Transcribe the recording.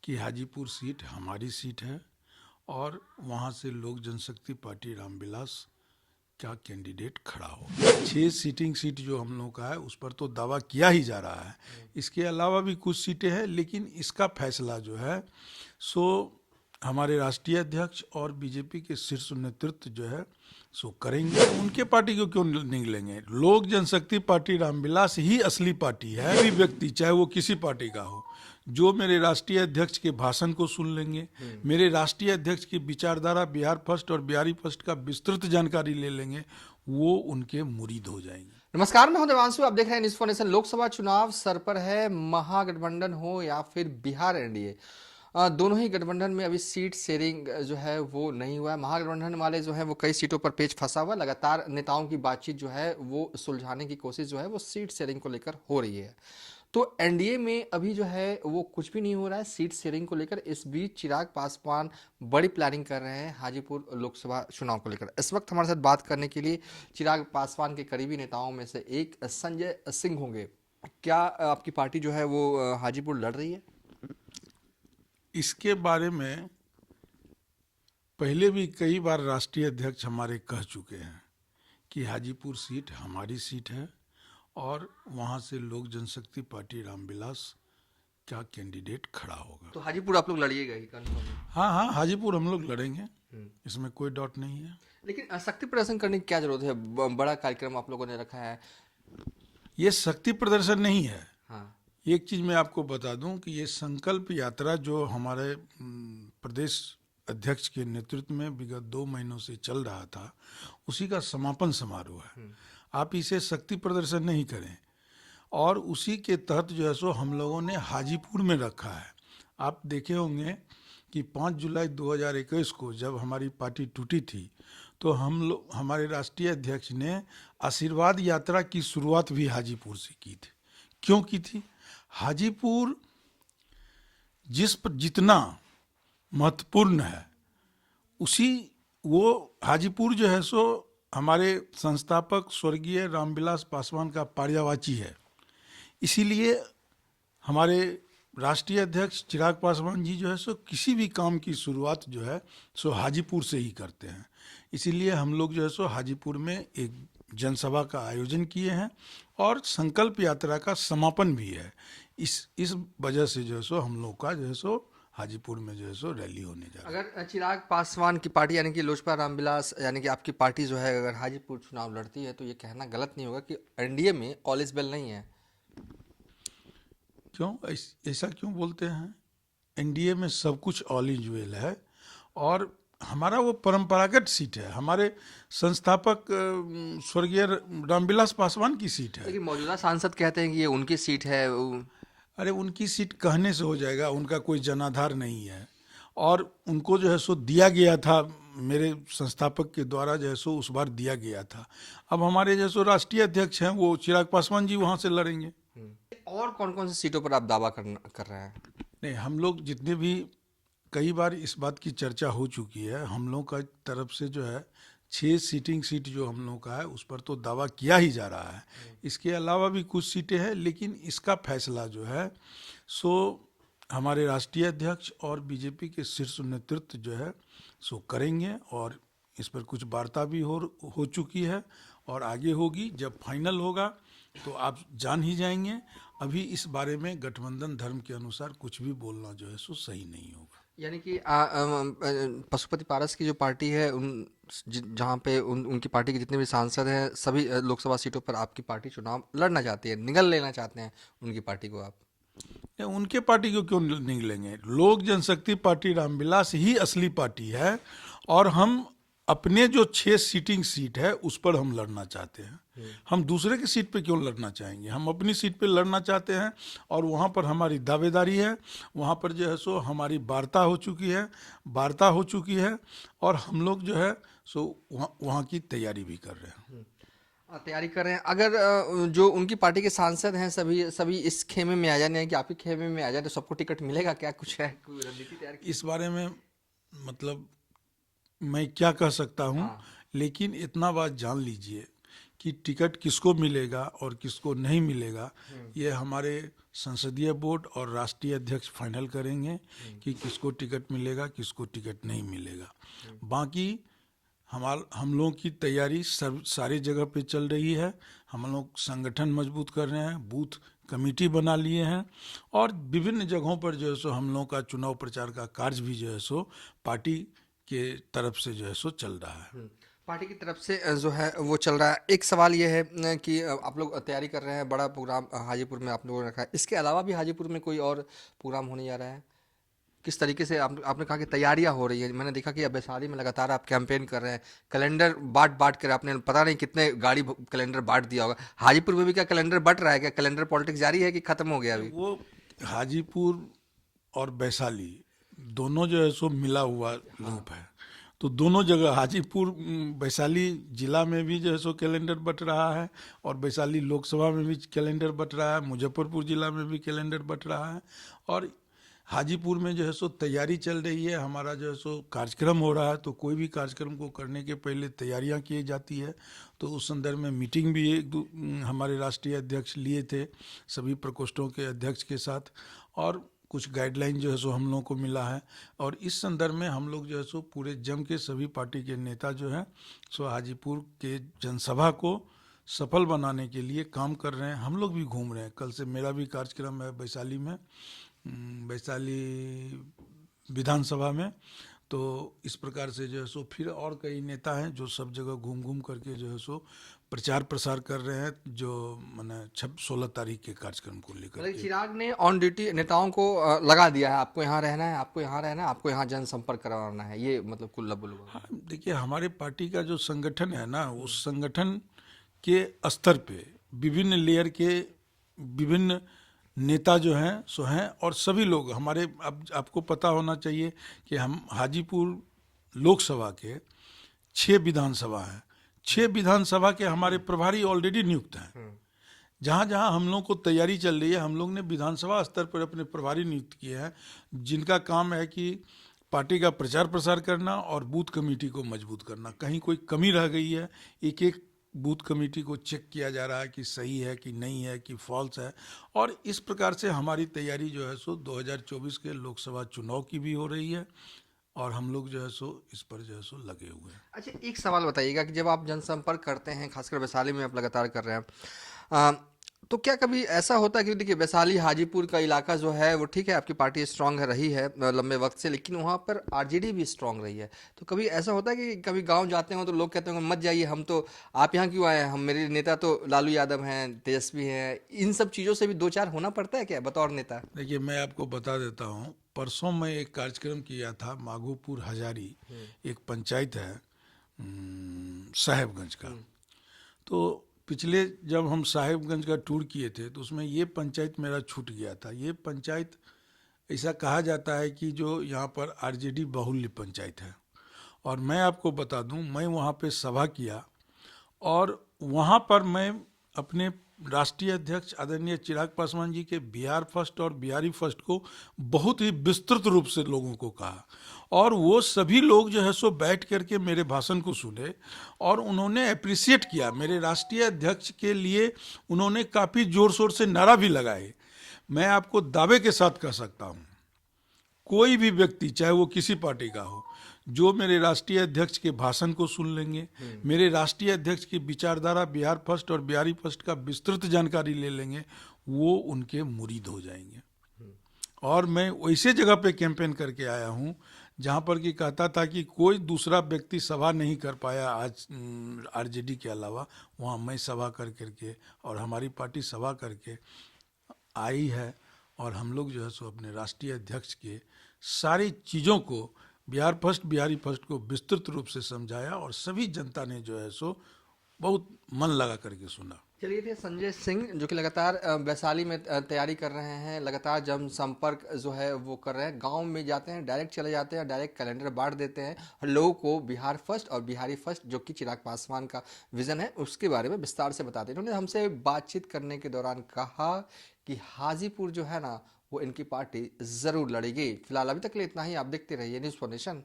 कि हाजीपुर सीट हमारी सीट है और वहाँ से लोक जनशक्ति पार्टी रामविलास का कैंडिडेट खड़ा हो। 6 सीटिंग सीट जो हम लोग का है उस पर तो दावा किया ही जा रहा है। इसके अलावा भी कुछ सीटें हैं, लेकिन इसका फैसला जो है सो हमारे राष्ट्रीय अध्यक्ष और बीजेपी के शीर्ष नेतृत्व जो है सो करेंगे। उनके पार्टी को क्यों निगलेंगे? लोक जनशक्ति पार्टी रामविलास ही असली पार्टी है। कोई व्यक्ति चाहे वो किसी पार्टी का हो, जो मेरे राष्ट्रीय अध्यक्ष के भाषण को सुन लेंगे, मेरे राष्ट्रीय अध्यक्ष की विचारधारा बिहार फर्स्ट और बिहारी फर्स्ट का विस्तृत जानकारी ले लेंगे, वो उनके मुरीद हो जाएंगे। नमस्कार, मैं हूं देवांशु। आप देख रहे हैं न्यूज़ 4 नेशन। लोकसभा चुनाव सर पर है। महागठबंधन हो या फिर बिहार एनडीए, दोनों ही गठबंधन में अभी सीट शेयरिंग जो है वो नहीं हुआ है। महागठबंधन वाले जो है वो कई सीटों पर पेच फंसा हुआ। लगातार नेताओं की बातचीत जो है वो सुलझाने की कोशिश जो है वो सीट शेयरिंग को लेकर हो रही है। तो एनडीए में अभी जो है वो कुछ भी नहीं हो रहा है सीट शेयरिंग को लेकर। इस बीच चिराग पासवान बड़ी प्लानिंग कर रहे हैं हाजीपुर लोकसभा चुनाव को लेकर। इस वक्त हमारे साथ बात करने के लिए चिराग पासवान के करीबी नेताओं में से एक संजय सिंह होंगे। क्या आपकी पार्टी जो है वो हाजीपुर लड़ रही है? इसके बारे में पहले भी कई बार राष्ट्रीय अध्यक्ष हमारे कह चुके हैं कि हाजीपुर सीट हमारी सीट है और वहाँ से लोक जनशक्ति पार्टी रामविलास का कैंडिडेट खड़ा होगा। तो हाजीपुर आप लोग लड़िएगा ही कंफर्म? हाँ, हाजीपुर हम लोग लड़ेंगे, इसमें कोई डाउट नहीं है। लेकिन शक्ति प्रदर्शन करने की क्या जरूरत है? बड़ा कार्यक्रम आप लोगों ने रखा है। ये शक्ति प्रदर्शन नहीं है। हाँ, एक चीज़ मैं आपको बता दूं कि ये संकल्प यात्रा जो हमारे प्रदेश अध्यक्ष के नेतृत्व में विगत 2 महीनों से चल रहा था, उसी का समापन समारोह है। आप इसे शक्ति प्रदर्शन नहीं करें। और उसी के तहत जो है सो हम लोगों ने हाजीपुर में रखा है। आप देखे होंगे कि 5 जुलाई 2021 को जब हमारी पार्टी टूटी थी, तो हमारे राष्ट्रीय अध्यक्ष ने आशीर्वाद यात्रा की शुरुआत भी हाजीपुर से की थी। क्यों की थी? हाजीपुर जितना महत्वपूर्ण है, उसी वो हाजीपुर जो है सो हमारे संस्थापक स्वर्गीय रामविलास पासवान का पर्यायवाची है। इसीलिए हमारे राष्ट्रीय अध्यक्ष चिराग पासवान जी जो है सो किसी भी काम की शुरुआत जो है सो हाजीपुर से ही करते हैं। इसीलिए हम लोग जो है सो हाजीपुर में एक जनसभा का आयोजन किए हैं और संकल्प यात्रा का समापन भी है। इस वजह से जो है सो हम लोग का जो है सो हाजीपुर में जो है सो रैली होने जा रही है। अगर चिराग पासवान की पार्टी यानी कि लोजपा रामविलास यानी कि आपकी पार्टी जो है अगर हाजीपुर चुनाव लड़ती है, तो ये कहना गलत नहीं होगा कि एनडीए में ऑल इज वेल नहीं है? क्यों ऐसा क्यों बोलते हैं? एनडीए में सब कुछ ऑल इज वेल है और हमारा वो परंपरागत सीट है। हमारे संस्थापक स्वर्गीय रामविलास पासवान की सीट है। लेकिन मौजूदा सांसद कहते हैं कि ये उनकी सीट है। अरे उनकी सीट कहने से हो जाएगा? उनका कोई जनाधार नहीं है और उनको जो है सो दिया गया था, मेरे संस्थापक के द्वारा जो है सो उस बार दिया गया था। अब हमारे जो सो राष्ट्रीय अध्यक्ष हैं वो चिराग पासवान जी वहाँ से लड़ेंगे। और कौन कौन सी सीटों पर आप दावा कर रहे हैं? नहीं, हम लोग जितने भी, कई बार इस बात की चर्चा हो चुकी है, हम लोग का तरफ से जो है 6 सीटिंग सीट जो हम लोग का है उस पर तो दावा किया ही जा रहा है। इसके अलावा भी कुछ सीटें हैं, लेकिन इसका फैसला जो है सो हमारे राष्ट्रीय अध्यक्ष और बीजेपी के शीर्ष नेतृत्व जो है सो करेंगे और इस पर कुछ वार्ता भी हो चुकी है और आगे होगी। जब फाइनल होगा तो आप जान ही जाएंगे। अभी इस बारे में गठबंधन धर्म के अनुसार कुछ भी बोलना जो है सो सही नहीं होगा। यानी कि पशुपति पारस की जो पार्टी है जहाँ पे उनकी पार्टी के जितने भी सांसद हैं सभी लोकसभा सीटों पर आपकी पार्टी चुनाव लड़ना चाहती है, निगल लेना चाहते हैं उनकी पार्टी को आप? उनके पार्टी को क्यों निगलेंगे? लोक जनशक्ति पार्टी रामविलास ही असली पार्टी है और हम अपने जो 6 सीटिंग सीट है उस पर हम लड़ना चाहते हैं। हम दूसरे की सीट पे क्यों लड़ना चाहेंगे? हम अपनी सीट पे लड़ना चाहते हैं और वहाँ पर हमारी दावेदारी है। वहाँ पर जो है सो हमारी वार्ता हो चुकी है और हम लोग जो है सो वहाँ की तैयारी भी कर रहे हैं। तैयारी कर रहे हैं। अगर जो उनकी पार्टी के सांसद हैं सभी इस खेमे में आ जाए, नहीं कि आपके खेमे में आ जाए, तो सबको टिकट मिलेगा क्या? कुछ है कोई रणनीति तैयार की? इस बारे में मतलब मैं क्या कह सकता हूँ, लेकिन इतना बात जान लीजिए कि टिकट किसको मिलेगा और किसको नहीं मिलेगा, ये हमारे संसदीय बोर्ड और राष्ट्रीय अध्यक्ष फाइनल करेंगे कि किसको टिकट मिलेगा, किसको टिकट नहीं मिलेगा। बाकी हम लोगों की तैयारी सारी जगह पे चल रही है। हम लोग संगठन मजबूत कर रहे हैं, बूथ कमेटी बना लिए हैं, और विभिन्न जगहों पर जो है सो हम लोगों का चुनाव प्रचार का कार्य भी जो है सो पार्टी के तरफ से जो है सो चल रहा है। पार्टी की तरफ से जो है वो चल रहा है। एक सवाल ये है कि आप लोग तैयारी कर रहे हैं, बड़ा प्रोग्राम हाजीपुर में आप लोगों ने रखा है, इसके अलावा भी हाजीपुर में कोई और प्रोग्राम होने जा रहा है? किस तरीके से आपने कहा कि तैयारियां हो रही है? मैंने देखा कि अब वैशाली में लगातार आप कैंपेन कर रहे हैं, कैलेंडर बांट कर आपने पता नहीं कितने गाड़ी कैलेंडर बांट दिया होगा। हाजीपुर में भी क्या कैलेंडर बंट रहा है? क्या कैलेंडर पॉलिटिक्स जारी है कि खत्म हो गया अभी? वो हाजीपुर और वैशाली दोनों जो है सो मिला हुआ रूप है, तो दोनों जगह हाजीपुर वैशाली जिला में भी जो है सो कैलेंडर बट रहा है, और वैशाली लोकसभा में भी कैलेंडर बट रहा है, मुजफ्फरपुर जिला में भी कैलेंडर बट रहा है, और हाजीपुर में जो है सो तैयारी चल रही है। हमारा जो है सो कार्यक्रम हो रहा है, तो कोई भी कार्यक्रम को करने के पहले तैयारियां की जाती है। तो उस संदर्भ में मीटिंग भी हमारे राष्ट्रीय अध्यक्ष लिए थे सभी प्रकोष्ठों के अध्यक्ष के साथ, और कुछ गाइडलाइन जो है सो हम लोगों को मिला है, और इस संदर्भ में हम लोग जो है सो पूरे जम के सभी पार्टी के नेता जो हैं सो हाजीपुर के जनसभा को सफल बनाने के लिए काम कर रहे हैं। हम लोग भी घूम रहे हैं, कल से मेरा भी कार्यक्रम है वैशाली में, वैशाली विधानसभा में। तो इस प्रकार से जो है सो फिर और कई नेता हैं जो सब जगह घूम घूम करके जो है सो प्रचार प्रसार कर रहे हैं, जो मैंने 16 तारीख के कार्यक्रम को लेकर मतलब के। चिराग ने ऑन ड्यूटी नेताओं को लगा दिया है, आपको यहाँ रहना है, आपको यहाँ रहना है, आपको यहाँ जनसंपर्क करवाना है, ये मतलब कुल्ला बुल्लू। हाँ, देखिए हमारे पार्टी का जो संगठन है ना, उस संगठन के स्तर पे विभिन्न लेयर के विभिन्न नेता जो हैं सो हैं, और सभी लोग हमारे, अब आपको पता होना चाहिए कि हम हाजीपुर लोकसभा के 6 विधानसभा हैं, 6 विधानसभा के हमारे प्रभारी ऑलरेडी नियुक्त हैं। जहाँ जहाँ हम लोग को तैयारी चल रही है, हम लोग ने विधानसभा स्तर पर अपने प्रभारी नियुक्त किए हैं, जिनका काम है कि पार्टी का प्रचार प्रसार करना और बूथ कमेटी को मजबूत करना। कहीं कोई कमी रह गई है, एक एक बूथ कमेटी को चेक किया जा रहा है कि सही है कि नहीं है कि फॉल्स है, और इस प्रकार से हमारी तैयारी जो है सो 2024 के लोकसभा चुनाव की भी हो रही है, और हम लोग जो है सो इस पर जो है सो लगे हुए हैं। अच्छा, एक सवाल बताइएगा कि जब आप जनसंपर्क करते हैं, खासकर वैशाली में आप लगातार कर रहे हैं, तो क्या कभी ऐसा होता है कि देखिए वैशाली हाजीपुर का इलाका जो है वो ठीक है, आपकी पार्टी स्ट्रांग रही है लंबे वक्त से, लेकिन वहाँ पर आरजेडी भी स्ट्रांग रही है, तो कभी ऐसा होता है कि कभी गांव जाते हो तो लोग कहते हैं मत जाइए, हम तो, आप यहाँ क्यों आए हैं, हम, मेरे नेता तो लालू यादव हैं, तेजस्वी हैं, इन सब चीज़ों से भी दो चार होना पड़ता है क्या बतौर नेता? देखिए मैं आपको बता देता हूँ, परसों मैं एक कार्यक्रम किया था माघोपुर हजारी, एक पंचायत है साहेबगंज का। तो पिछले जब हम साहेबगंज का टूर किए थे तो उसमें ये पंचायत मेरा छूट गया था। ये पंचायत, ऐसा कहा जाता है कि जो यहाँ पर आरजेडी बाहुल्य पंचायत है, और मैं आपको बता दूं, मैं वहाँ पे सभा किया, और वहाँ पर मैं अपने राष्ट्रीय अध्यक्ष आदरणीय चिराग पासवान जी के बिहार फर्स्ट और बिहारी फर्स्ट को बहुत ही विस्तृत रूप से लोगों को कहा, और वो सभी लोग जो है सो बैठ करके मेरे भाषण को सुने, और उन्होंने अप्रिशिएट किया मेरे राष्ट्रीय अध्यक्ष के लिए। उन्होंने काफ़ी ज़ोर शोर से नारा भी लगाए। मैं आपको दावे के साथ कह सकता हूँ, कोई भी व्यक्ति चाहे वो किसी पार्टी का हो, जो मेरे राष्ट्रीय अध्यक्ष के भाषण को सुन लेंगे, मेरे राष्ट्रीय अध्यक्ष की विचारधारा बिहार फर्स्ट और बिहारी फर्स्ट का विस्तृत जानकारी ले लेंगे, वो उनके मुरीद हो जाएंगे। और मैं वैसे जगह पे कैंपेन करके आया हूँ जहाँ पर कि कहता था कि कोई दूसरा व्यक्ति सभा नहीं कर पाया आज आरजेडी के अलावा, वहाँ मैं सभा कर करके और हमारी पार्टी सभा करके आई है, और हम लोग जो है सो अपने राष्ट्रीय अध्यक्ष के सारी चीज़ों को बिहार फर्स्ट बिहारी फर्स्ट को विस्तृत रूप से समझाया, और सभी जनता ने जो है सो बहुत मन लगा करके सुना। चलिए, थे संजय सिंह जो कि लगातार वैशाली में तैयारी कर रहे हैं, लगातार जनसंपर्क जो है वो कर रहे हैं, गांव में जाते हैं, डायरेक्ट चले जाते हैं, डायरेक्ट कैलेंडर बांट देते हैं, और लोगों को बिहार फर्स्ट और बिहारी फर्स्ट जो कि चिराग पासवान का विजन है उसके बारे में विस्तार से बताते हैं। इन्होंने हमसे बातचीत करने के दौरान कहा कि हाजीपुर जो है ना वो इनकी पार्टी ज़रूर लड़ेगी। फिलहाल अभी तक के लिए इतना ही, आप देखते रहिए न्यूज़ फॉर नेशन।